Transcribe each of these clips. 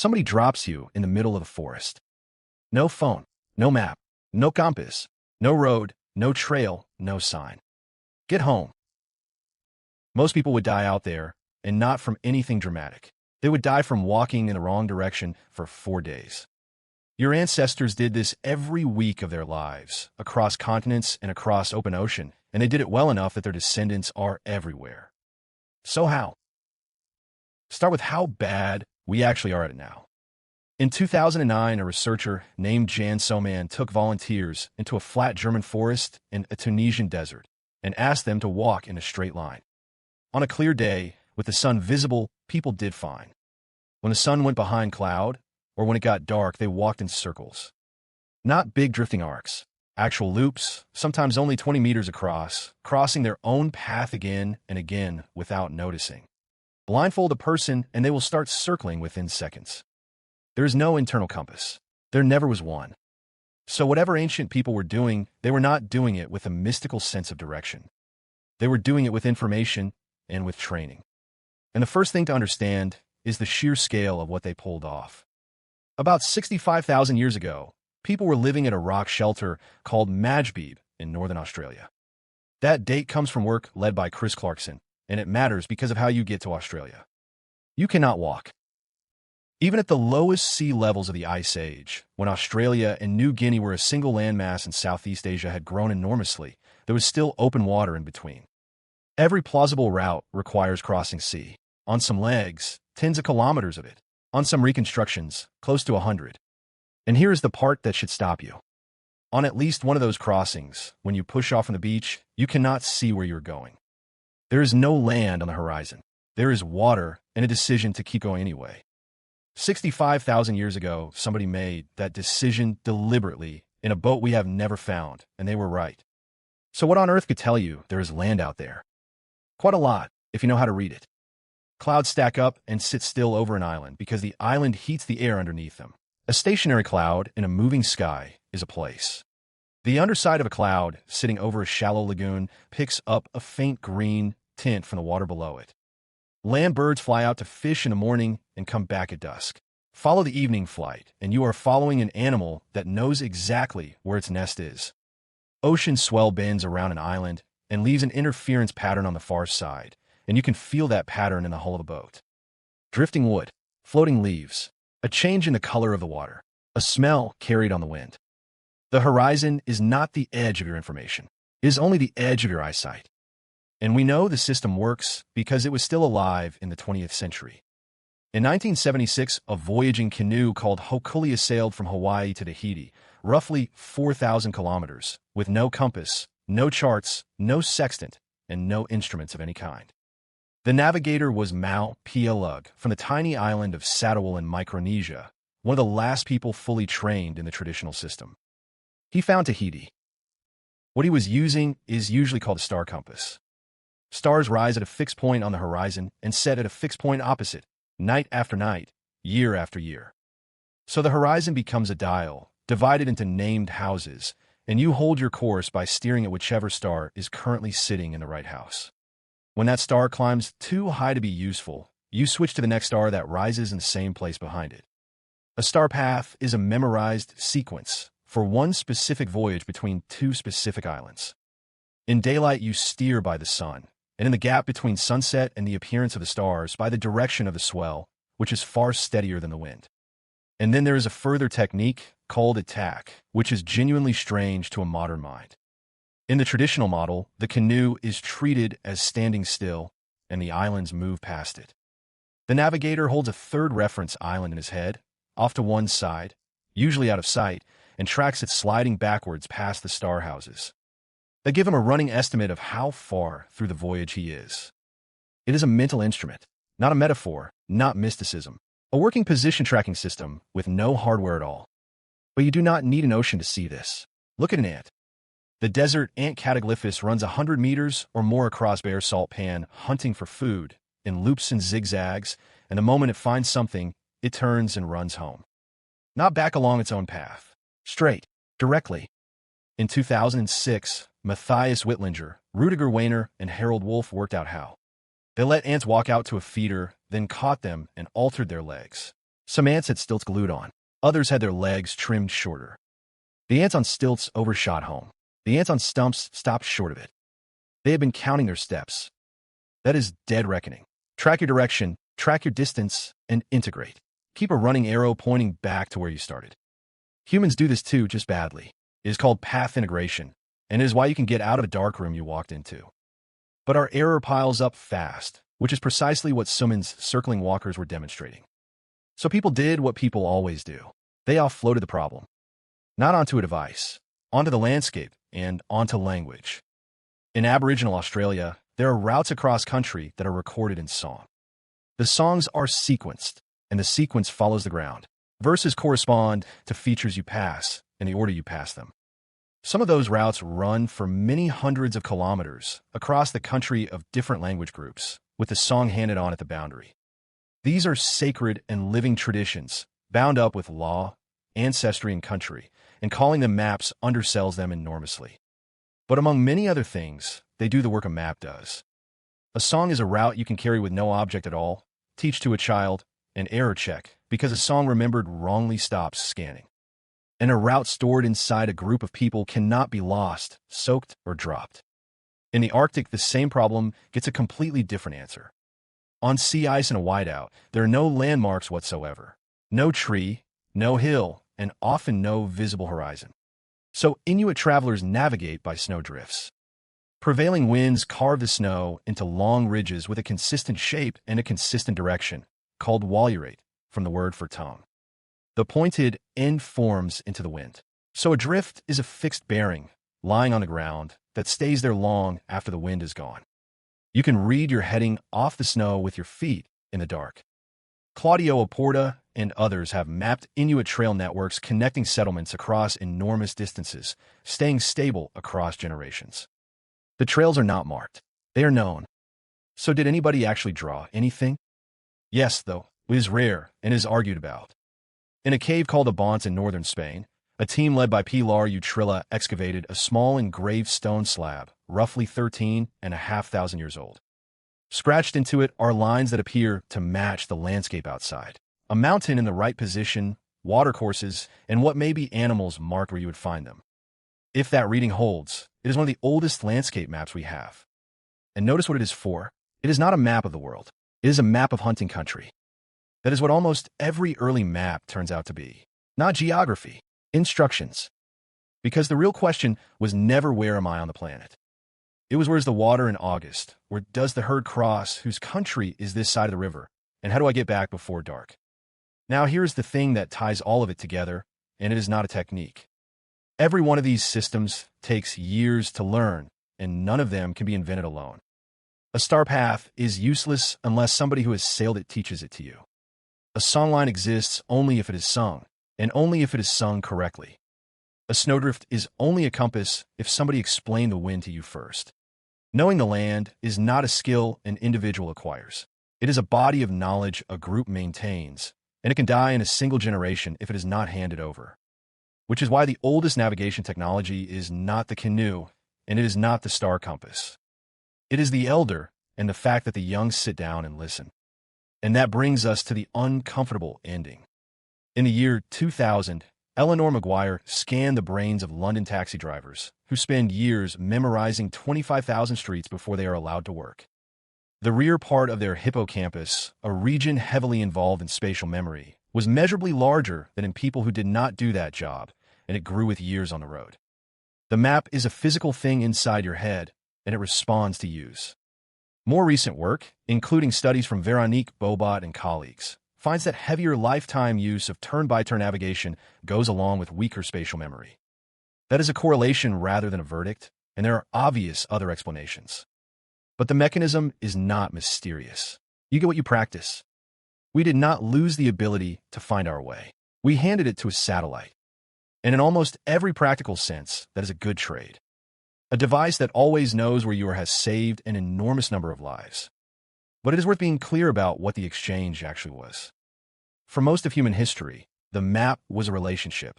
Somebody drops you in the middle of the forest. No phone, no map, no compass, no road, no trail, no sign. Get home. Most people would die out there, and not from anything dramatic. They would die from walking in the wrong direction for 4 days. Your ancestors did this every week of their lives, across continents and across open ocean, and they did it well enough that their descendants are everywhere. So how? Start with how bad we actually are at it now. In 2009, a researcher named Souman took volunteers into a flat German forest in a Tunisian desert and asked them to walk in a straight line. On a clear day, with the sun visible, people did fine. When the sun went behind cloud, or when it got dark, they walked in circles. Not big drifting arcs, actual loops, sometimes only 20 meters across, crossing their own path again and again without noticing. Blindfold a person and they will start circling within seconds. There is no internal compass. There never was one. So whatever ancient people were doing, they were not doing it with a mystical sense of direction. They were doing it with information and with training. And the first thing to understand is the sheer scale of what they pulled off. About 65,000 years ago, people were living at a rock shelter called Madjedbebe in northern Australia. That date comes from work led by Chris Clarkson, and it matters because of how you get to Australia. You cannot walk. Even at the lowest sea levels of the Ice Age, when Australia and New Guinea were a single landmass and Southeast Asia had grown enormously, there was still open water in between. Every plausible route requires crossing sea. On some legs, tens of kilometers of it. On some reconstructions, close to 100. And here is the part that should stop you. On at least one of those crossings, when you push off from the beach, you cannot see where you're going. There is no land on the horizon. There is water and a decision to keep going anyway. 65,000 years ago, somebody made that decision deliberately in a boat we have never found, and they were right. So what on earth could tell you there is land out there? Quite a lot, if you know how to read it. Clouds stack up and sit still over an island because the island heats the air underneath them. A stationary cloud in a moving sky is a place. The underside of a cloud, sitting over a shallow lagoon, picks up a faint green tint from the water below it. Land birds fly out to fish in the morning and come back at dusk. Follow the evening flight, and you are following an animal that knows exactly where its nest is. Ocean swell bends around an island and leaves an interference pattern on the far side, and you can feel that pattern in the hull of a boat. Drifting wood, floating leaves, a change in the color of the water, a smell carried on the wind. The horizon is not the edge of your information. It is only the edge of your eyesight. And we know the system works because it was still alive in the 20th century. In 1976, a voyaging canoe called Hokule'a sailed from Hawaii to Tahiti, roughly 4,000 kilometers, with no compass, no charts, no sextant, and no instruments of any kind. The navigator was Mau Pialug from the tiny island of Satawal in Micronesia, one of the last people fully trained in the traditional system. He found Tahiti. What he was using is usually called a star compass. Stars rise at a fixed point on the horizon and set at a fixed point opposite, night after night, year after year. So the horizon becomes a dial, divided into named houses, and you hold your course by steering at whichever star is currently sitting in the right house. When that star climbs too high to be useful, you switch to the next star that rises in the same place behind it. A star path is a memorized sequence for one specific voyage between two specific islands. In daylight, you steer by the sun, and in the gap between sunset and the appearance of the stars by the direction of the swell, which is far steadier than the wind. And then there is a further technique called Etak, which is genuinely strange to a modern mind. In the traditional model, the canoe is treated as standing still, and the islands move past it. The navigator holds a third reference island in his head, off to one side, usually out of sight, and tracks it sliding backwards past the star houses. They give him a running estimate of how far through the voyage he is. It is a mental instrument, not a metaphor, not mysticism, a working position tracking system with no hardware at all. But you do not need an ocean to see this. Look at an ant. The desert ant Cataglyphus runs 100 meters or more across bare salt pan, hunting for food, in loops and zigzags, and the moment it finds something, it turns and runs home. Not back along its own path. Straight. Directly. In 2006, Matthias Wittlinger, Rudiger Weiner, and Harold Wolf worked out how. They let ants walk out to a feeder, then caught them and altered their legs. Some ants had stilts glued on. Others had their legs trimmed shorter. The ants on stilts overshot home. The ants on stumps stopped short of it. They had been counting their steps. That is dead reckoning. Track your direction, track your distance, and integrate. Keep a running arrow pointing back to where you started. Humans do this too, just badly. It is called path integration, and it is why you can get out of a dark room you walked into. But our error piles up fast, which is precisely what Souman's circling walkers were demonstrating. So people did what people always do. They offloaded the problem. Not onto a device, onto the landscape, and onto language. In Aboriginal Australia, there are routes across country that are recorded in song. The songs are sequenced, and the sequence follows the ground. Verses correspond to features you pass in the order you pass them. Some of those routes run for many hundreds of kilometers across the country of different language groups, with the song handed on at the boundary. These are sacred and living traditions, bound up with law, ancestry, and country, and calling them maps undersells them enormously. But among many other things, they do the work a map does. A song is a route you can carry with no object at all, teach to a child, and error check, because a song remembered wrongly stops scanning. And a route stored inside a group of people cannot be lost, soaked, or dropped. In the Arctic, the same problem gets a completely different answer. On sea ice and a whiteout, there are no landmarks whatsoever. No tree, no hill, and often no visible horizon. So Inuit travelers navigate by snowdrifts. Prevailing winds carve the snow into long ridges with a consistent shape and a consistent direction, called wallurate, from the word for tongue. The pointed end forms into the wind. So a drift is a fixed bearing, lying on the ground, that stays there long after the wind is gone. You can read your heading off the snow with your feet in the dark. Claudio Oporta and others have mapped Inuit trail networks connecting settlements across enormous distances, staying stable across generations. The trails are not marked. They are known. So did anybody actually draw anything? Yes, though, it is rare and is argued about. In a cave called Abont in northern Spain, a team led by Pilar Utrilla excavated a small engraved stone slab, roughly 13,500 years old. Scratched into it are lines that appear to match the landscape outside. A mountain in the right position, watercourses, and what may be animals marked where you would find them. If that reading holds, it is one of the oldest landscape maps we have. And notice what it is for. It is not a map of the world. It is a map of hunting country. That is what almost every early map turns out to be. Not geography, instructions. Because the real question was never where am I on the planet. It was where's the water in August, where does the herd cross, whose country is this side of the river, and how do I get back before dark? Now here's the thing that ties all of it together, and it is not a technique. Every one of these systems takes years to learn, and none of them can be invented alone. A star path is useless unless somebody who has sailed it teaches it to you. A songline exists only if it is sung, and only if it is sung correctly. A snowdrift is only a compass if somebody explained the wind to you first. Knowing the land is not a skill an individual acquires. It is a body of knowledge a group maintains, and it can die in a single generation if it is not handed over. Which is why the oldest navigation technology is not the canoe, and it is not the star compass. It is the elder and the fact that the young sit down and listen. And that brings us to the uncomfortable ending. In the year 2000, Eleanor Maguire scanned the brains of London taxi drivers who spend years memorizing 25,000 streets before they are allowed to work. The rear part of their hippocampus, a region heavily involved in spatial memory, was measurably larger than in people who did not do that job, and it grew with years on the road. The map is a physical thing inside your head, and it responds to use. More recent work, including studies from Veronique Bobot and colleagues, finds that heavier lifetime use of turn-by-turn navigation goes along with weaker spatial memory. That is a correlation rather than a verdict, and there are obvious other explanations. But the mechanism is not mysterious. You get what you practice. We did not lose the ability to find our way. We handed it to a satellite. And in almost every practical sense, that is a good trade. A device that always knows where you are has saved an enormous number of lives. But it is worth being clear about what the exchange actually was. For most of human history, the map was a relationship.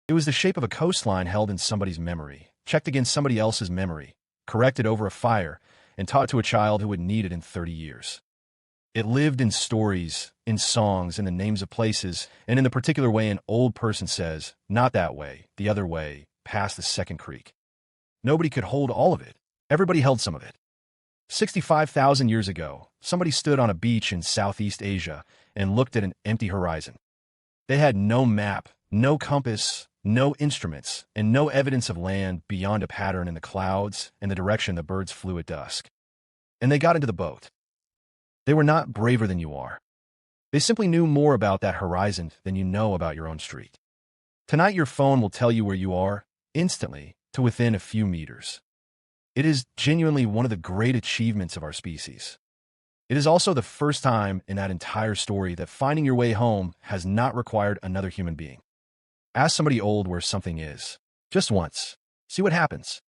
It was the shape of a coastline held in somebody's memory, checked against somebody else's memory, corrected over a fire, and taught to a child who would need it in 30 years. It lived in stories, in songs, in the names of places, and in the particular way an old person says, not that way, the other way, past the second creek. Nobody could hold all of it. Everybody held some of it. 65,000 years ago, somebody stood on a beach in Southeast Asia and looked at an empty horizon. They had no map, no compass, no instruments, and no evidence of land beyond a pattern in the clouds and the direction the birds flew at dusk. And they got into the boat. They were not braver than you are. They simply knew more about that horizon than you know about your own street. Tonight your phone will tell you where you are, instantly, to within a few meters. It is genuinely one of the great achievements of our species. It is also the first time in that entire story that finding your way home has not required another human being. Ask somebody old where something is. Just once. See what happens.